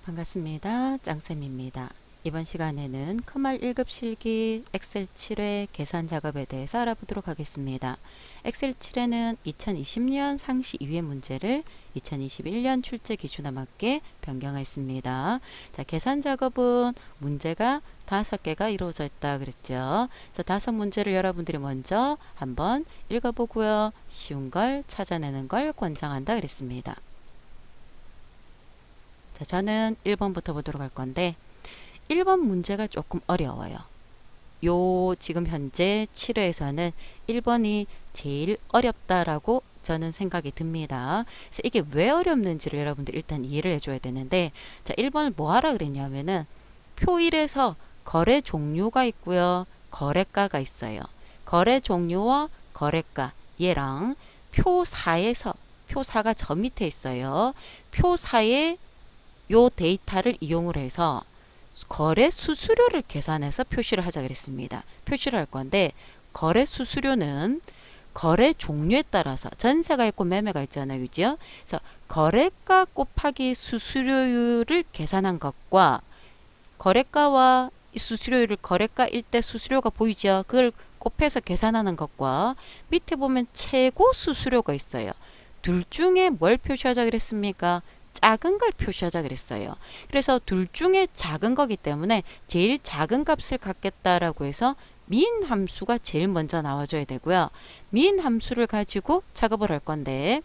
반갑습니다. 짱쌤입니다. 이번 시간에는 커말 1급 실기 엑셀 7회 계산 작업에 대해서 알아보도록 하겠습니다. 엑셀 7회는 2020년 상시 2회 문제를 2021년 출제 기준에 맞게 변경했습니다. 자, 계산 작업은 문제가 5개가 이루어져 있다 그랬죠. 그래서 5문제를 여러분들이 먼저 한번 읽어보고요. 쉬운 걸 찾아내는 걸 권장한다 그랬습니다. 자, 저는 1번부터 보도록 할 건데 1번 문제가 조금 어려워요. 지금 현재 7회에서는 1번이 제일 어렵다라고 저는 생각이 듭니다. 그래서 이게 왜 어렵는지를 여러분들 일단 이해를 해줘야 되는데, 자, 1번을 뭐 하라 그랬냐면은 표 1에서 거래 종류가 있고요. 거래가가 있어요. 거래 종류와 거래가 얘랑 표 4에서 표 4가 저 밑에 있어요. 표 4에 요 데이터를 이용을 해서 거래 수수료를 계산해서 표시를 하자 그랬습니다. 표시를 할 건데 거래 수수료는 거래 종류에 따라서 전세가 있고 매매가 있잖아요. 그죠? 그래서 거래가 곱하기 수수료율을 계산한 것과 거래가와 수수료율을 거래가일 때 수수료가 보이죠? 그걸 곱해서 계산하는 것과 밑에 보면 최고 수수료가 있어요. 둘 중에 뭘 표시하자 그랬습니까? 작은 걸 표시하자 그랬어요. 그래서 둘 중에 작은 거기 때문에 제일 작은 값을 갖겠다라고 해서 민 함수가 제일 먼저 나와줘야 되고요. 민 함수를 가지고 작업을 할 건데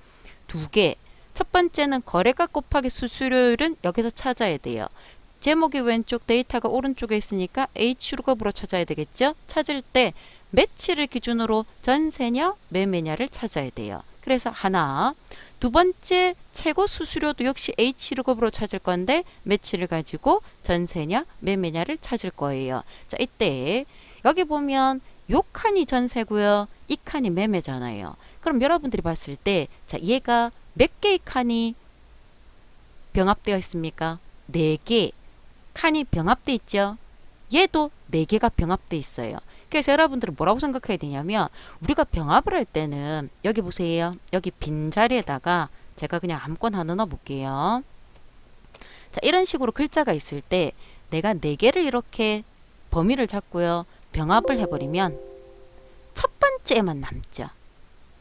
두 개. 첫 번째는 거래가 곱하기 수수료율은 여기서 찾아야 돼요. 제목이 왼쪽 데이터가 오른쪽에 있으니까 H룩업으로 찾아야 되겠죠. 찾을 때 매치를 기준으로 전세냐 매매냐를 찾아야 돼요. 그래서 하나. 두 번째 최고 수수료도 역시 H룩업으로 찾을 건데 매치를 가지고 전세냐 매매냐를 찾을 거예요. 자, 이때 여기 보면 요 칸이 전세고요. 이 칸이 매매잖아요. 그럼 여러분들이 봤을 때 자, 얘가 몇 개의 칸이 병합되어 있습니까? 4개 칸이 병합되어 있죠. 얘도 4개가 병합되어 있어요. 그래서 여러분들은 뭐라고 생각해야 되냐면 우리가 병합을 할 때는 여기 보세요. 여기 빈자리에다가 제가 그냥 아무거나 하나 넣어볼게요. 자, 이런 식으로 글자가 있을 때 내가 4개를 이렇게 범위를 잡고요. 병합을 해버리면 첫 번째만 남죠.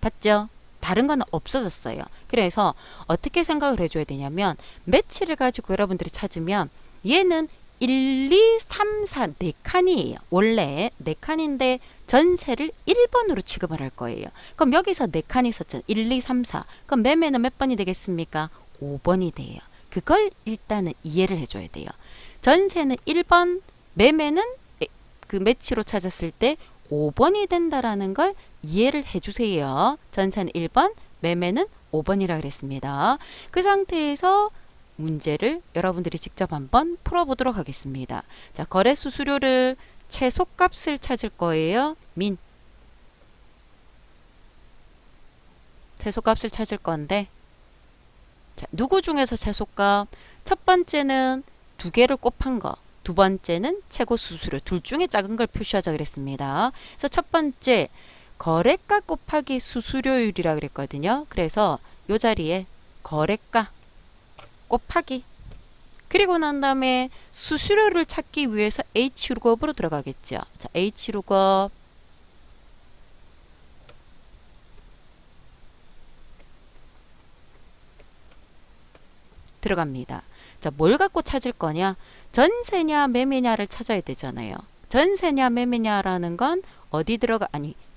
봤죠? 다른 건 없어졌어요. 그래서 어떻게 생각을 해줘야 되냐면 매치를 가지고 여러분들이 찾으면 얘는 1, 2, 3, 4, 4칸이에요. 원래 4칸인데 전세를 1번으로 취급을 할 거예요. 그럼 여기서 4칸이 있었죠. 1, 2, 3, 4. 그럼 매매는 몇 번이 되겠습니까? 5번이 돼요. 그걸 일단은 이해를 해줘야 돼요. 전세는 1번, 매매는 그 매치로 찾았을 때 5번이 된다라는 걸 이해를 해주세요. 전세는 1번, 매매는 5번이라 그랬습니다. 그 상태에서 문제를 여러분들이 직접 한번 풀어보도록 하겠습니다. 자, 거래 수수료를 최소값을 찾을 거예요. 최소값을 찾을 건데 자, 누구 중에서 최소값? 첫 번째는 2개를 곱한 거. 두 번째는 최고 수수료. 둘 중에 작은 걸 표시하자 그랬습니다. 그래서 첫 번째 거래가 곱하기 수수료율이라 그랬거든요. 그래서 이 자리에 거래가 곱하기 그리고 난 다음에 수수료를 찾기 위해서 H룩업으로 들어가겠죠. 자, H룩업 들어갑니다. 자, 뭘 갖고 찾을 거냐? 전세냐 매매냐를 찾아야 되잖아요. 전세냐 매매냐라는 건 어디 들어가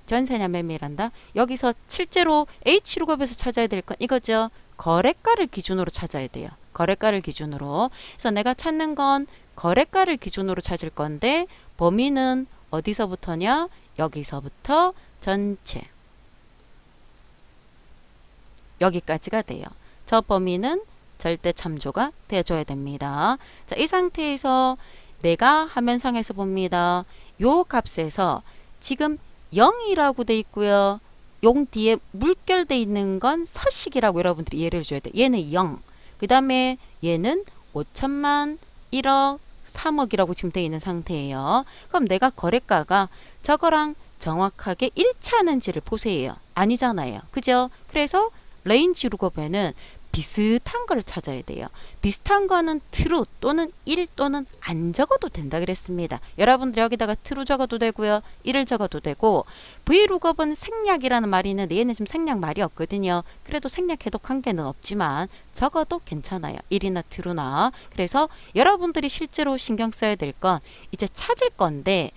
전세냐 매매란다. 여기서 실제로 H룩업에서 찾아야 될 건 이거죠. 거래가를 기준으로 찾아야 돼요. 거래가를 기준으로. 그래서 내가 찾는 건 거래가를 기준으로 찾을 건데 범위는 어디서부터냐? 여기서부터 전체. 여기까지가 돼요. 저 범위는 절대 참조가 되어줘야 됩니다. 자, 이 상태에서 내가 화면상에서 봅니다. 요 값에서 지금 0이라고 돼 있고요. 용 뒤에 물결돼 있는 건 서식이라고 여러분들이 이해를 해줘야 돼요. 얘는 0. 그 다음에 얘는 5천만, 1억, 3억이라고 지금 되어 있는 상태예요. 그럼 내가 거래가가 저거랑 정확하게 일치하는지를 보세요. 아니잖아요. 그죠? 그래서 레인지 룩업에는 비슷한 걸 찾아야 돼요. 비슷한 거는 true 또는 1 또는 안 적어도 된다 그랬습니다. 여러분들 여기다가 true 적어도 되고요. 1을 적어도 되고 VLOOKUP은 생략이라는 말이 있는데 얘는 지금 생략 말이 없거든요. 그래도 생략해도 관계는 없지만 적어도 괜찮아요. 1이나 true나. 그래서 여러분들이 실제로 신경 써야 될 건 이제 찾을 건데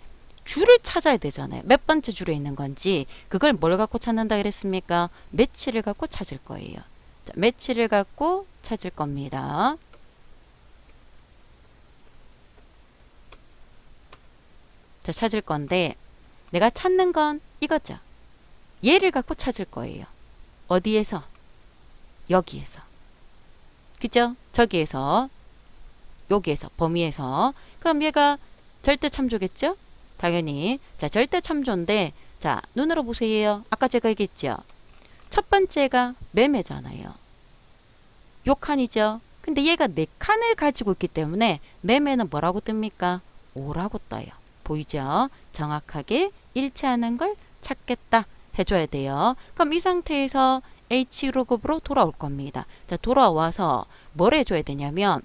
줄을 찾아야 되잖아요. 몇 번째 줄에 있는 건지 그걸 뭘 갖고 찾는다 그랬습니까? 매치를 갖고 찾을 거예요. 자, 매치를 갖고 찾을 겁니다. 자, 찾을 건데 내가 찾는 건 이거죠. 얘를 갖고 찾을 거예요. 어디에서? 여기에서. 그죠? 저기에서, 여기에서, 범위에서. 그럼 얘가 절대참조겠죠? 당연히. 자, 절대참조인데 자, 눈으로 보세요. 아까 제가 얘기했죠. 첫 번째가 매매잖아요. 요 칸이죠. 근데 얘가 4칸을 가지고 있기 때문에 매매는 뭐라고 뜹니까? 5라고 떠요. 보이죠? 정확하게 일치하는 걸 찾겠다 해줘야 돼요. 그럼 이 상태에서 HLOOKUP으로 돌아올 겁니다. 자, 돌아와서 뭘 해줘야 되냐면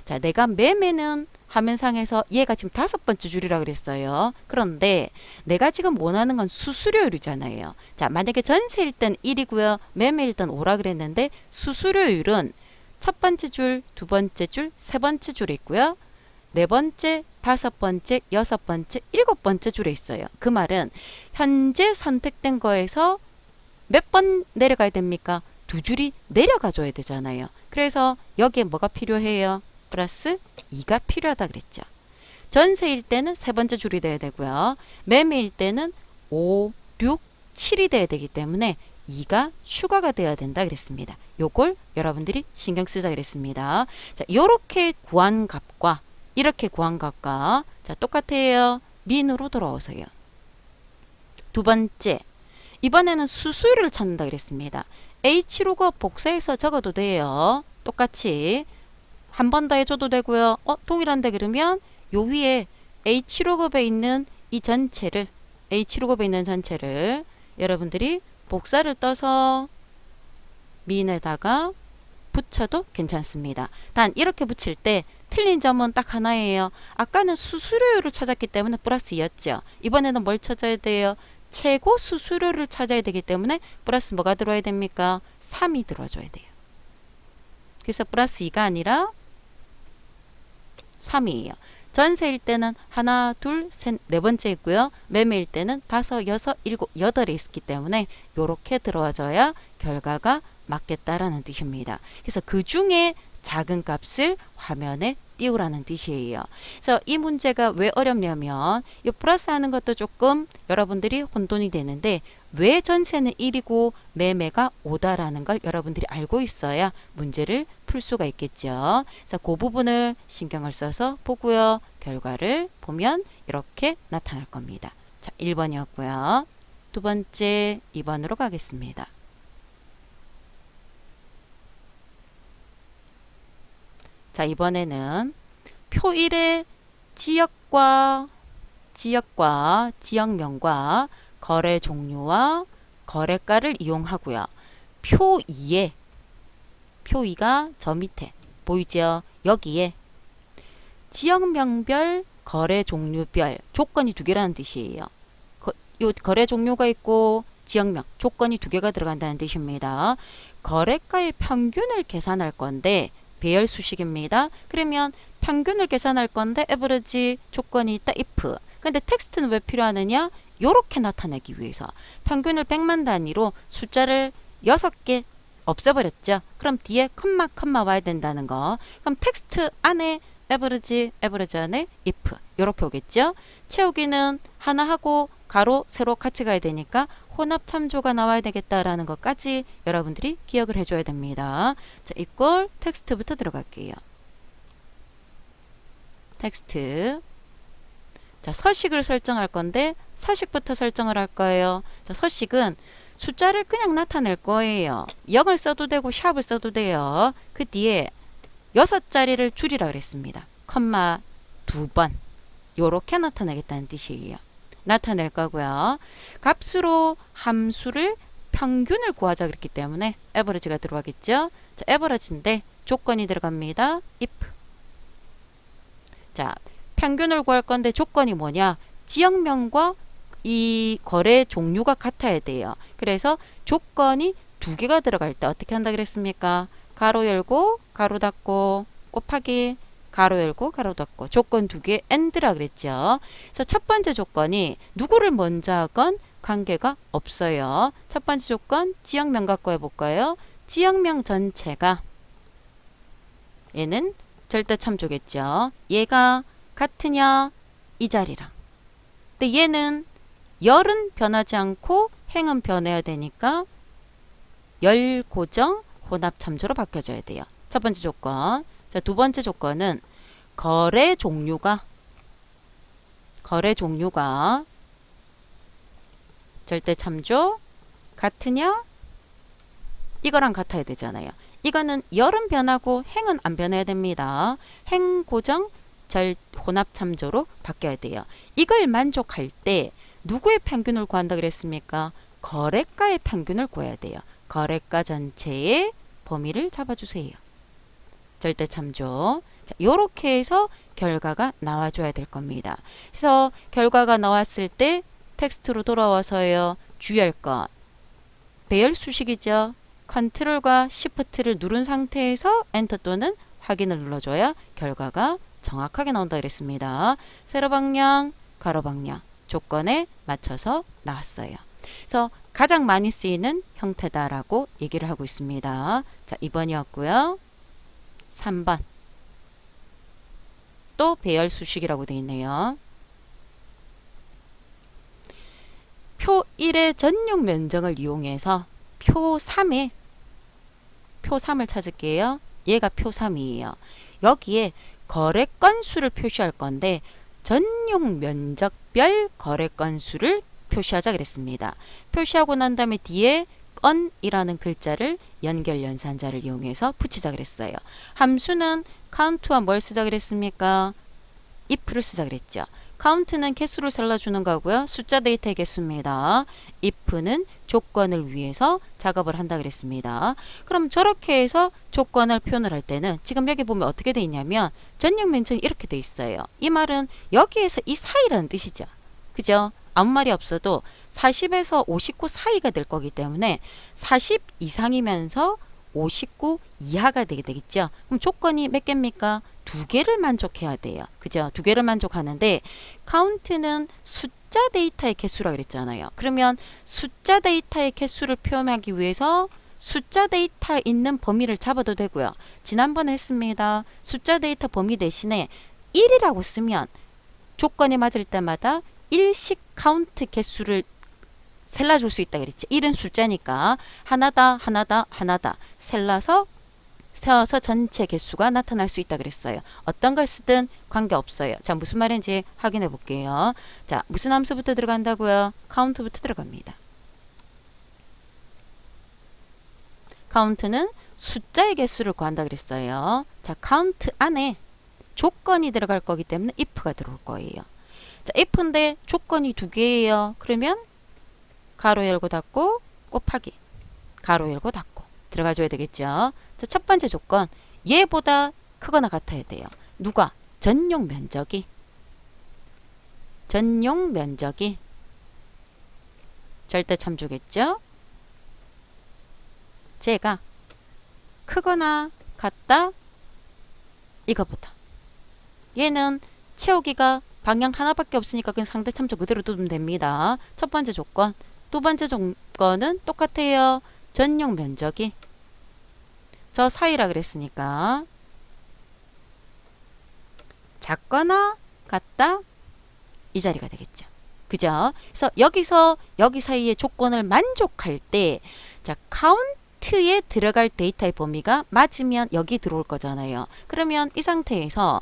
자, 내가 매매는 화면상에서 얘가 지금 5번째 줄이라 그랬어요. 그런데 내가 지금 원하는 건 수수료율이잖아요. 자, 만약에 전세일 땐 1이고요. 매매일 땐 5라 그랬는데 수수료율은 첫 번째 줄, 두 번째 줄, 세 번째 줄에 있고요. 네 번째, 다섯 번째, 여섯 번째, 일곱 번째 줄에 있어요. 그 말은 현재 선택된 거에서 몇 번 내려가야 됩니까? 2줄이 내려가 줘야 되잖아요. 그래서 여기에 뭐가 필요해요? 플러스 2가 필요하다 그랬죠. 전세일 때는 세 번째 줄이 돼야 되고요. 매매일 때는 5, 6, 7이 돼야 되기 때문에 2가 추가가 돼야 된다 그랬습니다. 요걸 여러분들이 신경 쓰자 그랬습니다. 자, 요렇게 구한 값과 이렇게 구한 값과 자, 똑같아요. 민으로 돌아오세요. 두 번째, 이번에는 수수료를 찾는다 그랬습니다. HLOOKUP 복사해서 적어도 돼요. 똑같이 한 번 더 해줘도 되고요. 동일한데 그러면 요 위에 HLOOKUP에 있는 이 전체를 HLOOKUP에 있는 전체를 여러분들이 복사를 떠서 민에다가 붙여도 괜찮습니다. 단 이렇게 붙일 때 틀린 점은 딱 하나예요. 아까는 수수료율을 찾았기 때문에 플러스 2였죠. 이번에는 뭘 찾아야 돼요? 최고 수수료를 찾아야 되기 때문에 플러스 뭐가 들어와야 됩니까? 3이 들어줘야 돼요. 그래서 플러스 2가 아니라 3이에요. 전세일 때는 하나, 둘, 셋, 네 번째 있고요. 매매일 때는 5, 6, 7, 8이 있기 때문에 이렇게 들어와줘야 결과가 맞겠다라는 뜻입니다. 그래서 그 중에 작은 값을 화면에 띄우라는 뜻이에요. 그래서 이 문제가 왜 어렵냐면 이 플러스 하는 것도 조금 여러분들이 혼돈이 되는데 왜 전세는 1이고 매매가 5다라는 걸 여러분들이 알고 있어야 문제를 풀 수가 있겠죠. 그래서 그 부분을 신경을 써서 보고요. 결과를 보면 이렇게 나타날 겁니다. 자, 1번이었고요. 두 번째 2번으로 가겠습니다. 자, 이번에는 표 1의 지역과 지역명과 거래 종류와 거래가를 이용하고요. 표 2가 저 밑에 보이죠? 여기에 지역명별 거래 종류별 조건이 2개라는 뜻이에요. 요 거래 종류가 있고 지역명 조건이 2개가 들어간다는 뜻입니다. 거래가의 평균을 계산할 건데 배열 수식입니다. 그러면 평균을 계산할 건데 average 조건이 있다 if. 근데 텍스트는 왜 필요하느냐? 요렇게 나타내기 위해서 평균을 100만 단위로 숫자를 6개 없애버렸죠. 그럼 뒤에 컴마 와야 된다는 거. 그럼 텍스트 안에 average 안에 if 요렇게 오겠죠. 채우기는 하나 하고 가로 세로 같이 가야 되니까 혼합 참조가 나와야 되겠다라는 것까지 여러분들이 기억을 해줘야 됩니다. 자, 이꼴 텍스트부터 들어갈게요. 텍스트. 자, 서식을 설정할 건데 서식부터 설정을 할 거예요. 자, 서식은 숫자를 그냥 나타낼 거예요. 0을 써도 되고 샵을 써도 돼요. 그 뒤에 6자리를 줄이라 그랬습니다. 컴마 2번 요렇게 나타내겠다는 뜻이에요. 나타낼 거고요. 값으로 함수를 평균을 구하자 그랬기 때문에 average가 들어가겠죠. 자, average인데 조건이 들어갑니다. if. 자, 평균을 구할 건데 조건이 뭐냐? 지역명과 이 거래 종류가 같아야 돼요. 그래서 조건이 두 개가 들어갈 때 어떻게 한다 그랬습니까? 가로 열고 가로 닫고 곱하기 가로 열고 가로 닫고 조건 두 개 and라 그랬죠. 그래서 첫 번째 조건이 누구를 먼저 하건 관계가 없어요. 첫 번째 조건 지역명 갖고 해볼까요? 지역명 전체가 얘는 절대 참조겠죠. 얘가 같으냐 이 자리랑. 근데 얘는 열은 변하지 않고 행은 변해야 되니까 열 고정 혼합 참조로 바뀌어줘야 돼요. 첫 번째 조건. 자, 두 번째 조건은 거래 종류가 절대 참조 같으냐? 이거랑 같아야 되잖아요. 이거는 열은 변하고 행은 안 변해야 됩니다. 행 고정 절 혼합 참조로 바뀌어야 돼요. 이걸 만족할 때 누구의 평균을 구한다 그랬습니까? 거래가의 평균을 구해야 돼요. 거래가 전체의 범위를 잡아주세요. 절대 참조. 자, 요렇게 해서 결과가 나와줘야 될 겁니다. 그래서 결과가 나왔을 때 텍스트로 돌아와서요. 주의할 것. 배열 수식이죠. 컨트롤과 시프트를 누른 상태에서 엔터 또는 확인을 눌러줘야 결과가 정확하게 나온다 그랬습니다. 세로 방향, 가로 방향 조건에 맞춰서 나왔어요. 그래서 가장 많이 쓰이는 형태다라고 얘기를 하고 있습니다. 자, 2번이었고요. 3번. 또 배열 수식이라고 되어 있네요. 표 1의 전용 면적을 이용해서 표 3을 찾을게요. 얘가 표 3이에요. 여기에 거래 건수를 표시할 건데 전용 면적별 거래 건수를 표시하자 그랬습니다. 표시하고 난 다음에 뒤에 건이라는 글자를 연결 연산자를 이용해서 붙이자 그랬어요. 함수는 count와 뭘 쓰자 그랬습니까? if를 쓰자 그랬죠. count는 개수를 살려주는 거고요. 숫자 데이터의 개수입니다. if는 조건을 위해서 작업을 한다 그랬습니다. 그럼 저렇게 해서 조건을 표현을 할 때는 지금 여기 보면 어떻게 돼 있냐면 전용 면적이 이렇게 돼 있어요. 이 말은 여기에서 이 사이라는 뜻이죠. 그죠? 아무 말이 없어도 40에서 59 사이가 될 거기 때문에 40 이상이면서 59 이하가 되게 되겠죠. 그럼 조건이 몇 개입니까? 두 개를 만족해야 돼요. 그죠? 두 개를 만족하는데 count는 숫자 데이터의 개수라 그랬잖아요. 그러면 숫자 데이터의 개수를 표현하기 위해서 숫자 데이터 있는 범위를 잡아도 되고요. 지난번에 했습니다. 숫자 데이터 범위 대신에 1이라고 쓰면 조건이 맞을 때마다 일식 카운트 개수를 셀라줄 수 있다 그랬지. 1은 숫자니까 하나다 셀라서 세어서 전체 개수가 나타날 수 있다 그랬어요. 어떤 걸 쓰든 관계없어요. 자, 무슨 말인지 확인해 볼게요. 자, 무슨 함수부터 들어간다고요? 카운트부터 들어갑니다. 카운트는 숫자의 개수를 구한다 그랬어요. 자, 카운트 안에 조건이 들어갈 거기 때문에 if가 들어올 거예요. 자, if인데 조건이 두 개예요. 그러면 가로 열고 닫고 곱하기 가로 열고 닫고 들어가줘야 되겠죠. 자, 첫 번째 조건 얘보다 크거나 같아야 돼요. 누가? 전용 면적이 절대 참조겠죠. 제가 크거나 같다 이거보다. 얘는 채우기가 방향 하나밖에 없으니까 그냥 상대 참조 그대로 두면 됩니다. 첫 번째 조건. 두 번째 조건은 똑같아요. 전용 면적이 저 사이라 그랬으니까 작거나 같다 이 자리가 되겠죠. 그죠? 그래서 여기서 여기 사이의 조건을 만족할 때 자, 카운트에 들어갈 데이터의 범위가 맞으면 여기 들어올 거잖아요. 그러면 이 상태에서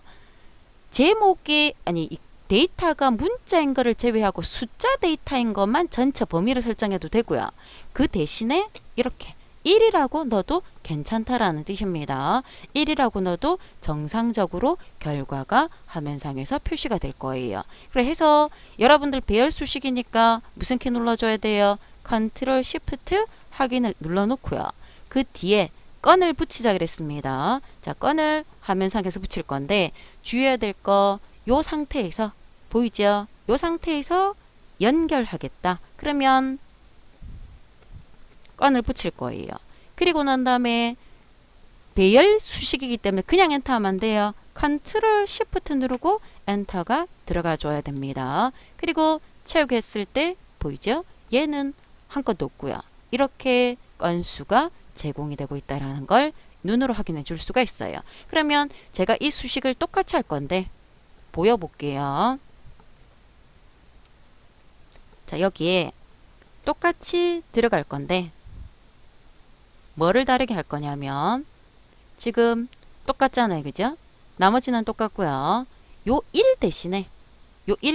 제목이 아니 이 데이터가 문자인 거를 제외하고 숫자 데이터인 것만 전체 범위를 설정해도 되고요. 그 대신에 이렇게 1이라고 넣어도 괜찮다라는 뜻입니다. 1이라고 넣어도 정상적으로 결과가 화면상에서 표시가 될 거예요. 그래서 여러분들 배열 수식이니까 무슨 키 눌러줘야 돼요? 컨트롤 시프트 확인을 눌러놓고요. 그 뒤에 건을 붙이자 그랬습니다. 자, 건을 화면상에서 붙일 건데 주의해야 될 거 요 상태에서 보이죠? 요 상태에서 연결하겠다. 그러면 건을 붙일 거예요. 그리고 난 다음에 배열 수식이기 때문에 그냥 엔터하면 안 돼요. 컨트롤 시프트 누르고 엔터가 들어가 줘야 됩니다. 그리고 채우겠을 때 보이죠? 얘는 한 건도 없고요. 이렇게 건수가 제공이 되고 있다는 걸 눈으로 확인해 줄 수가 있어요. 그러면 제가 이 수식을 똑같이 할 건데 보여볼게요. 자, 여기에 똑같이 들어갈 건데 뭐를 다르게 할 거냐면 지금 똑같잖아요. 그죠? 나머지는 똑같고요. 요 1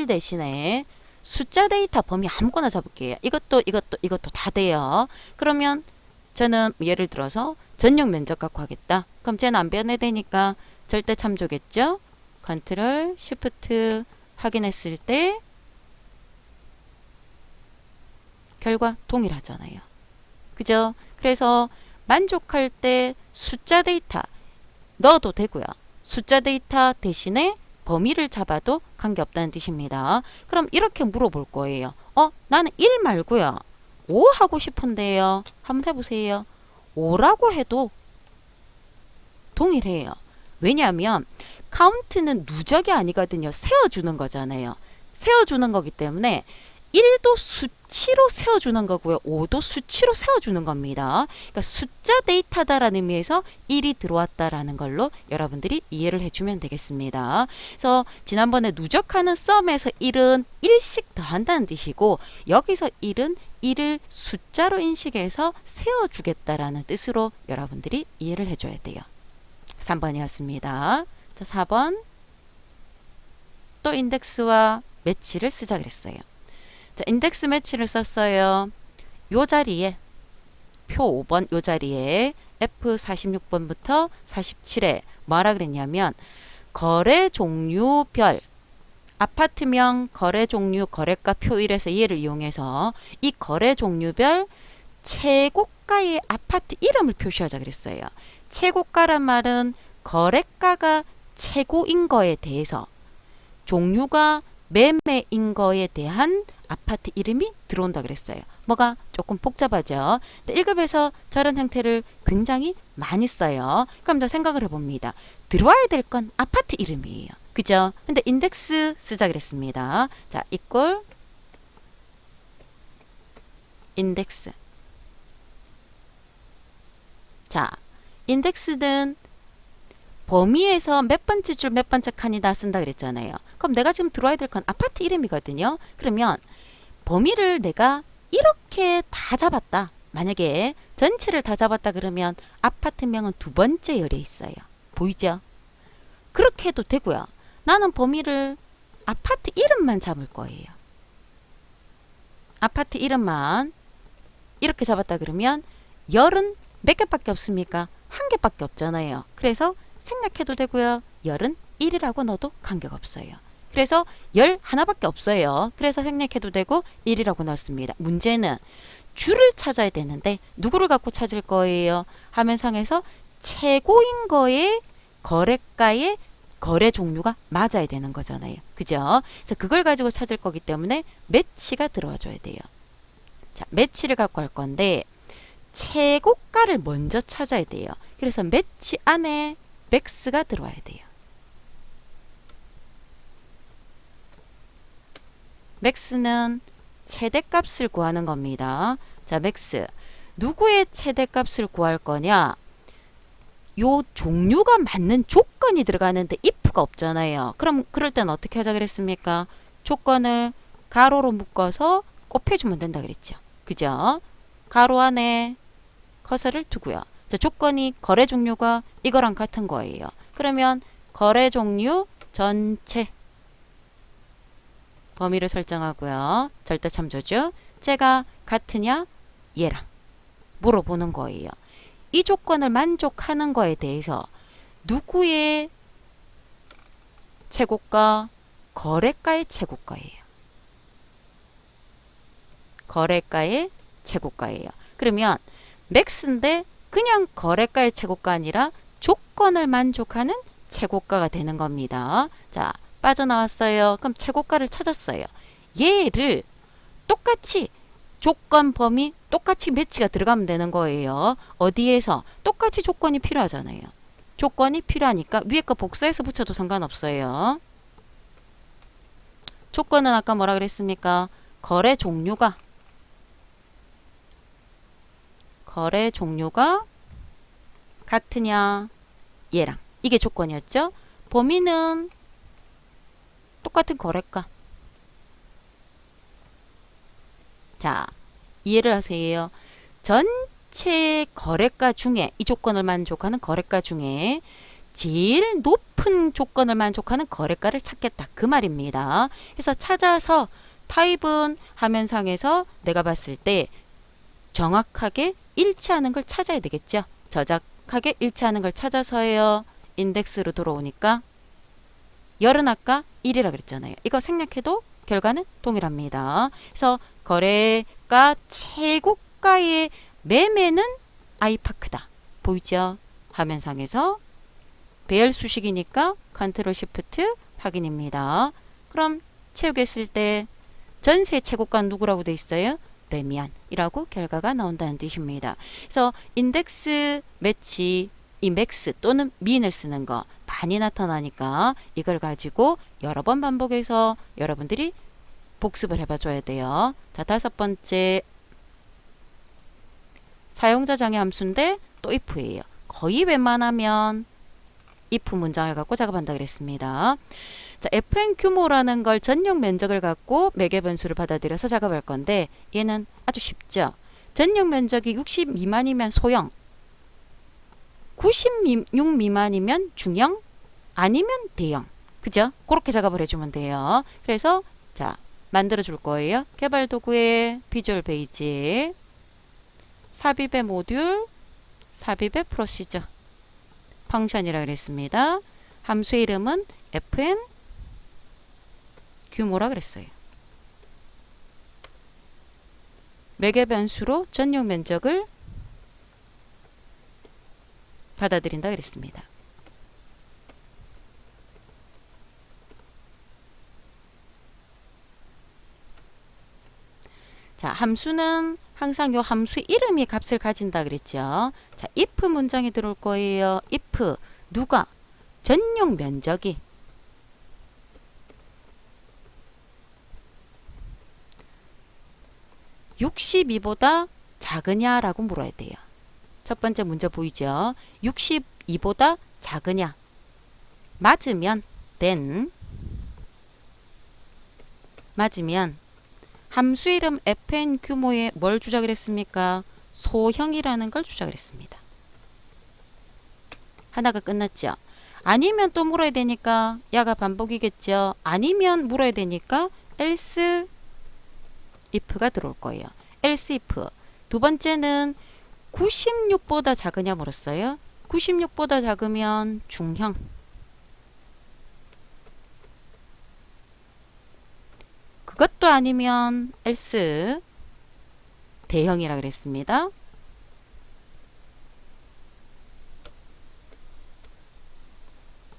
대신에 숫자 데이터 범위 아무거나 잡을게요. 이것도 다 돼요. 그러면 저는 예를 들어서 전용 면적 갖고 하겠다. 그럼 쟤는 안 변해되니까 절대 참조겠죠? 컨트롤 시프트 확인했을 때 결과 동일하잖아요. 그죠? 그래서 만족할 때 숫자 데이터 넣어도 되고요. 숫자 데이터 대신에 범위를 잡아도 관계없다는 뜻입니다. 그럼 이렇게 물어볼 거예요. 나는 1 말고요. 5 하고 싶은데요. 한번 해보세요. 5라고 해도 동일해요. 왜냐하면 카운트는 누적이 아니거든요. 세어주는 거잖아요. 세어주는 거기 때문에 1도 수치로 세워주는 거고요. 5도 수치로 세워주는 겁니다. 그러니까 숫자 데이터다라는 의미에서 1이 들어왔다라는 걸로 여러분들이 이해를 해주면 되겠습니다. 그래서 지난번에 누적하는 썸에서 1은 1씩 더한다는 뜻이고 여기서 1은 1을 숫자로 인식해서 세워주겠다라는 뜻으로 여러분들이 이해를 해줘야 돼요. 3번이었습니다. 자, 4번 또 인덱스와 매치를 쓰자 그랬어요. 자, 인덱스 매치를 썼어요. 요 자리에 표 5번 요 자리에 F46번부터 47에 뭐라 그랬냐면 거래 종류별 아파트명 거래 종류 거래가 표 1에서 얘를 이용해서 이 거래 종류별 최고가의 아파트 이름을 표시하자 그랬어요. 최고가란 말은 거래가가 최고인 거에 대해서 종류가 매매인 거에 대한 아파트 이름이 들어온다 그랬어요. 뭐가 조금 복잡하죠. 1급에서 저런 형태를 굉장히 많이 써요. 그럼 더 생각을 해봅니다. 들어와야 될 건 아파트 이름이에요. 그죠? 근데 인덱스 쓰자 그랬습니다. 자, 이꼴 인덱스. 자, 인덱스는 범위에서 몇 번째 줄 몇 번째 칸이다 쓴다 그랬잖아요. 그럼 내가 지금 들어와야 될 건 아파트 이름이거든요. 그러면 범위를 내가 이렇게 다 잡았다. 만약에 전체를 다 잡았다 그러면 아파트명은 두 번째 열에 있어요. 보이죠? 그렇게 해도 되고요. 나는 범위를 아파트 이름만 잡을 거예요. 아파트 이름만 이렇게 잡았다 그러면 열은 몇 개밖에 없습니까? 한 개밖에 없잖아요. 그래서 생략해도 되고요. 열은 1이라고 넣어도 관계없어요. 그래서 열 하나밖에 없어요. 그래서 생략해도 되고 1이라고 넣었습니다. 문제는 줄을 찾아야 되는데 누구를 갖고 찾을 거예요? 화면상에서 최고인 거에 거래가의 거래 종류가 맞아야 되는 거잖아요. 그죠? 그래서 그걸 가지고 찾을 거기 때문에 매치가 들어와 줘야 돼요. 자, 매치를 갖고 할 건데 최고가를 먼저 찾아야 돼요. 그래서 매치 안에 맥스가 들어와야 돼요. 맥스는 최대값을 구하는 겁니다. 자, 맥스. 누구의 최대값을 구할 거냐? 요 종류가 맞는 조건이 들어가는데 if가 없잖아요. 그럼 그럴 땐 어떻게 하자 그랬습니까? 조건을 가로로 묶어서 곱해주면 된다 그랬죠. 그죠? 가로 안에 커서를 두고요. 자, 조건이 거래 종류가 이거랑 같은 거예요. 그러면 거래 종류 전체 범위를 설정하고요. 절대 참조죠. 쟤가 같으냐? 얘랑 물어보는 거예요. 이 조건을 만족하는 거에 대해서 누구의 최고가? 거래가의 최고가예요. 거래가의 최고가예요. 그러면 맥스인데 그냥 거래가의 최고가 아니라 조건을 만족하는 최고가가 되는 겁니다. 자, 빠져나왔어요. 그럼 최고가를 찾았어요. 얘를 똑같이 조건 범위 똑같이 매치가 들어가면 되는 거예요. 어디에서? 똑같이 조건이 필요하잖아요. 조건이 필요하니까 위에 거 복사해서 붙여도 상관없어요. 조건은 아까 뭐라 그랬습니까? 거래 종류가 같으냐 얘랑 이게 조건이었죠. 범위는 똑같은 거래가. 자, 이해를 하세요. 전체 거래가 중에 이 조건을 만족하는 거래가 중에 제일 높은 조건을 만족하는 거래가를 찾겠다. 그 말입니다. 그래서 찾아서 타입은 화면상에서 내가 봤을 때 정확하게 일치하는 걸 찾아야 되겠죠. 저작하게 일치하는 걸 찾아서요. 인덱스로 들어오니까 열은 아까 1이라 그랬잖아요. 이거 생략해도 결과는 동일합니다. 그래서 거래가 최고가의 매매는 아이파크다. 보이죠? 화면상에서 배열 수식이니까 컨트롤 시프트 확인입니다. 그럼 채우겠을 때 전세 최고가는 누구라고 돼 있어요? 레미안이라고 결과가 나온다는 뜻입니다. 그래서 인덱스 매치 이 맥스 또는 민을 쓰는 거 많이 나타나니까 이걸 가지고 여러 번 반복해서 여러분들이 복습을 해봐 줘야 돼요. 자, 다섯 번째 사용자 정의 함수인데 또 if예요. 거의 웬만하면 if 문장을 갖고 작업한다 그랬습니다. 자, fn 규모라는 걸 전용 면적을 갖고 매개 변수를 받아들여서 작업할 건데 얘는 아주 쉽죠. 전용 면적이 60 미만이면 소형, 96 미만이면 중형, 아니면 대형. 그죠? 그렇게 작업을 해주면 돼요. 그래서 자, 만들어 줄 거예요. 개발 도구에 비주얼 베이지, 삽입의 모듈, 삽입의 프로시저, 펑션이라 그랬습니다. 함수의 이름은 fn 규모라 그랬어요. 매개 변수로 전용 면적을 받아들인다 그랬습니다. 자, 함수는 항상 요 함수의 이름이 값을 가진다 그랬죠. 자, if 문장이 들어올 거예요. if 누가 전용 면적이 62보다 작으냐라고 물어야 돼요. 첫 번째 문제 보이죠? 62보다 작으냐? 맞으면 then 맞으면 함수 이름 fn 규모에 뭘 주자 그랬습니까? 소형이라는 걸 주자 그랬습니다. 하나가 끝났죠? 아니면 또 물어야 되니까 야가 반복이겠죠? 아니면 물어야 되니까 else if가 들어올 거예요. else if. 두 번째는 96보다 작으냐 물었어요. 96보다 작으면 중형. 그것도 아니면 else 대형이라 그랬습니다.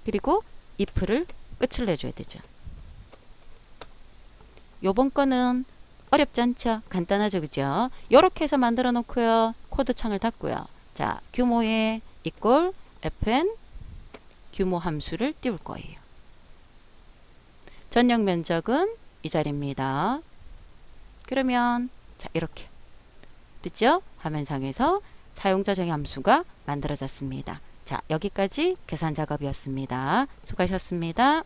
그리고 if를 끝을 내줘야 되죠. 요번 거는 어렵지 않죠? 간단하죠? 그죠? 요렇게 해서 만들어 놓고요. 코드 창을 닫고요. 자, 규모에 equal fn 규모 함수를 띄울 거예요. 전용 면적은 이 자리입니다. 그러면 자, 이렇게 됐죠? 화면상에서 사용자 정의 함수가 만들어졌습니다. 자, 여기까지 계산 작업이었습니다. 수고하셨습니다.